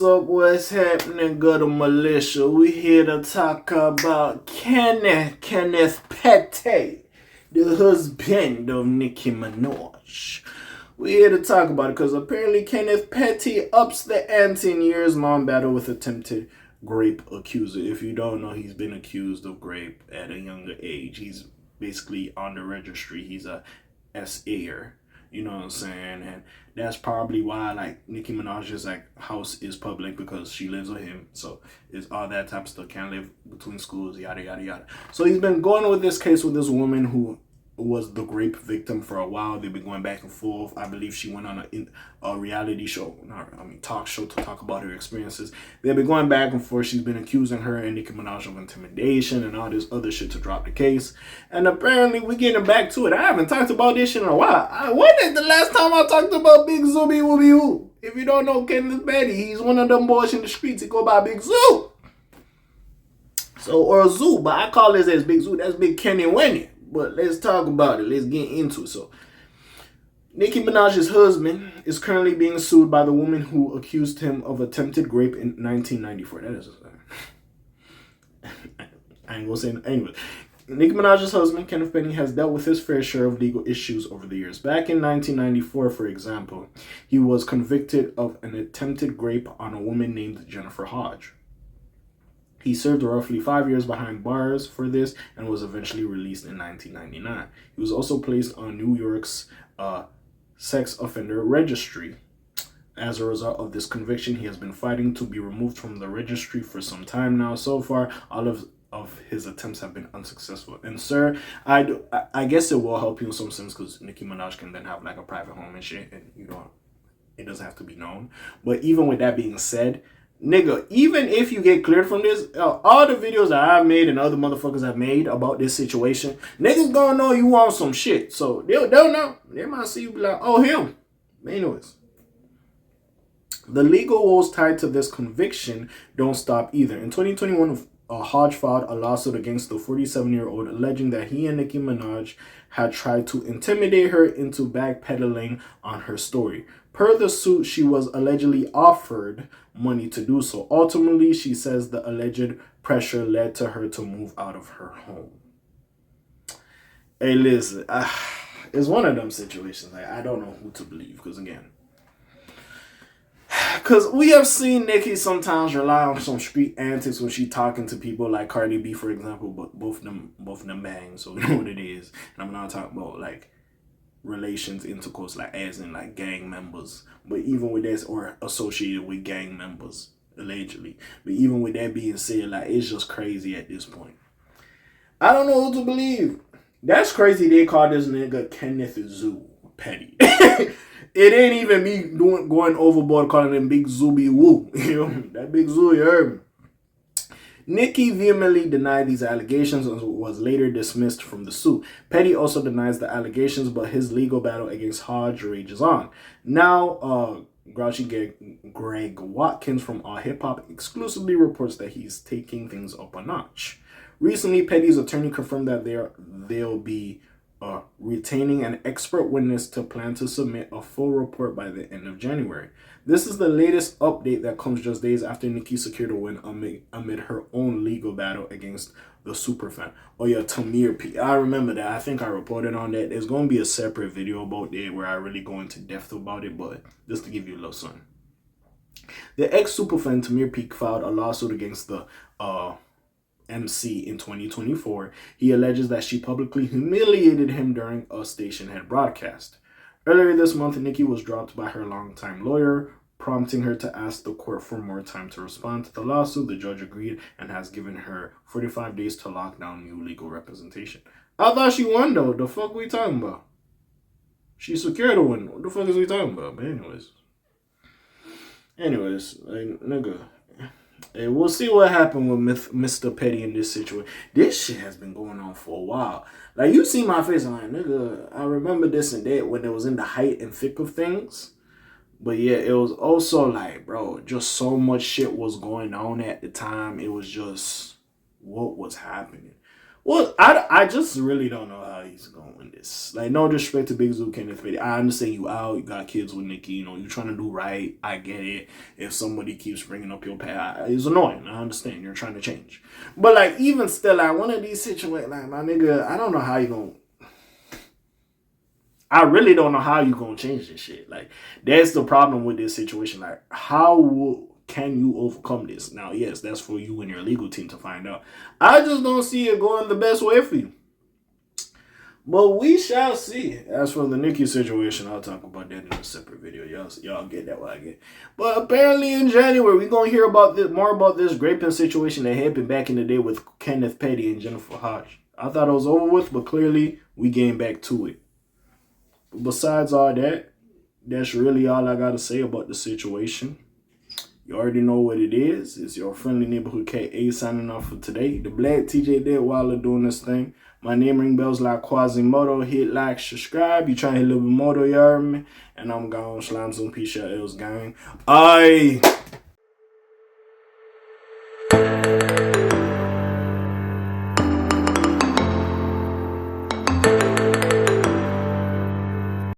What's up? What's happening, good militia? We here to talk about Kenneth Petty, the husband of Nicki Minaj. We here to talk about it because apparently Kenneth Petty ups the ante in years long battle with attempted grape accuser. If you don't know, he's been accused of grape at a younger age. He's basically on the registry. He's a SAer. You know what I'm saying? And that's probably why like Nicki Minaj's like house is public because she lives with him. So it's all that type of stuff. Can't live between schools, yada yada yada. So he's been going with this case with this woman who was the rape victim for a while. They've been going back and forth. I believe she went on a reality show, talk show to talk about her experiences. They've been going back and forth. She's been accusing her and Nicki Minaj of intimidation and all this other shit to drop the case. And apparently we're getting back to it. I haven't talked about this shit in a while. When is the last time I talked about Big Zooby Wooby Woo? If you don't know Kenneth Petty, he's one of them boys in the streets. He go by Big Zoo. So, or Zoo, but I call this as Big Zoo. That's Big Kenny Winnie. But let's talk about it. Let's get into it. So, Nicki Minaj's husband is currently being sued by the woman who accused him of attempted rape in 1994. That is, I ain't gonna say anyway. Nicki Minaj's husband, Kenneth Petty, has dealt with his fair share of legal issues over the years. Back in 1994, for example, he was convicted of an attempted rape on a woman named Jennifer Hodge. He served roughly 5 years behind bars for this and was eventually released in 1999. He was also placed on New York's sex offender registry. As a result of this conviction, he has been fighting to be removed from the registry for some time now. So far, all of his attempts have been unsuccessful. And sir, I guess it will help you in some sense because Nicki Minaj can then have like a private home and shit, and it doesn't have to be known. But even with that being said, nigga, even if you get cleared from this, all the videos that I've made and other motherfuckers have made about this situation, niggas gonna know you want some shit. So they'll know. They might see you be like, oh, him. Anyways, the legal woes tied to this conviction don't stop either. In 2021, Hodge filed a lawsuit against the 47-year-old alleging that he and Nicki Minaj had tried to intimidate her into backpedaling on her story. Per the suit, she was allegedly offered money to do so. Ultimately, she says the alleged pressure led to her to move out of her home. Hey, listen, it's one of them situations. Like, I don't know who to believe because, again, because we have seen Nicki sometimes rely on some street antics when she talking to people like Cardi B, for example, but both of them bang, so we know what it is. And I'm not talking about like relations, intercourse, like as in like gang members, but even with this, or associated with gang members, allegedly. But even with that being said, like it's just crazy at this point. I don't know who to believe. That's crazy they call this nigga Kenneth Zoo Petty. It ain't even me going overboard calling him Big Zooby Woo. You know, that Big Zoo, you heard me. Nicki vehemently denied these allegations and was later dismissed from the suit. Petty also denies the allegations, but his legal battle against Hodge rages on. Now, Grouchy Greg Watkins from All Hip Hop exclusively reports that he's taking things up a notch. Recently, Petty's attorney confirmed that they'll be retaining an expert witness to plan to submit a full report by the end of January. This is the latest update that comes just days after Nicki secured a win amid her own legal battle against the superfan. Oh yeah, Tamir P. I remember that. I think I reported on that. There's going to be a separate video about that where I really go into depth about it, but just to give you a little something. The ex-superfan Tamir P filed a lawsuit against the MC in 2024. He alleges that she publicly humiliated him during a station-head broadcast. Earlier this month, Nicki was dropped by her longtime lawyer, prompting her to ask the court for more time to respond to the lawsuit. The judge agreed and has given her 45 days to lock down new legal representation. I thought she won though. The fuck we talking about? She secured a win. What the fuck is we talking about? But anyways, like, nigga. Hey, we'll see what happened with Mr. Petty in this situation. This shit has been going on for a while. Like, you see my face, I'm like, nigga, I remember this and that when it was in the height and thick of things. But yeah, it was also like, bro, just so much shit was going on at the time. It was just, what was happening? Well, I just really don't know how he's going with this. Like, no disrespect to Big Zoo, Kenneth. I understand you out. You got kids with Nikki. You know, you're trying to do right. I get it. If somebody keeps bringing up your past, it's annoying. I understand. You're trying to change. But, like, even still, like, one of these situations, like, my nigga, I don't know how you going to. I really don't know how you going to change this shit. Like, that's the problem with this situation. Like, how can you overcome this? Now, yes, that's for you and your legal team to find out. I just don't see it going the best way for you. But we shall see. As for the Nikki situation, I'll talk about that in a separate video. Y'all get that what I get. But apparently in January, we're going to hear about more about this graping situation that happened back in the day with Kenneth Petty and Jennifer Hodge. I thought it was over with, but clearly we getting back to it. But besides all that, that's really all I got to say about the situation. You already know what it is. It's your friendly neighborhood K.A. signing off for today. The Black TJ Deadweiler doing this thing. My name ring bells like Quasimodo. Hit like, subscribe. You trying to hit a little bit more, you heard me? And I'm gone. Slime some peace, y'all else gang. Aye.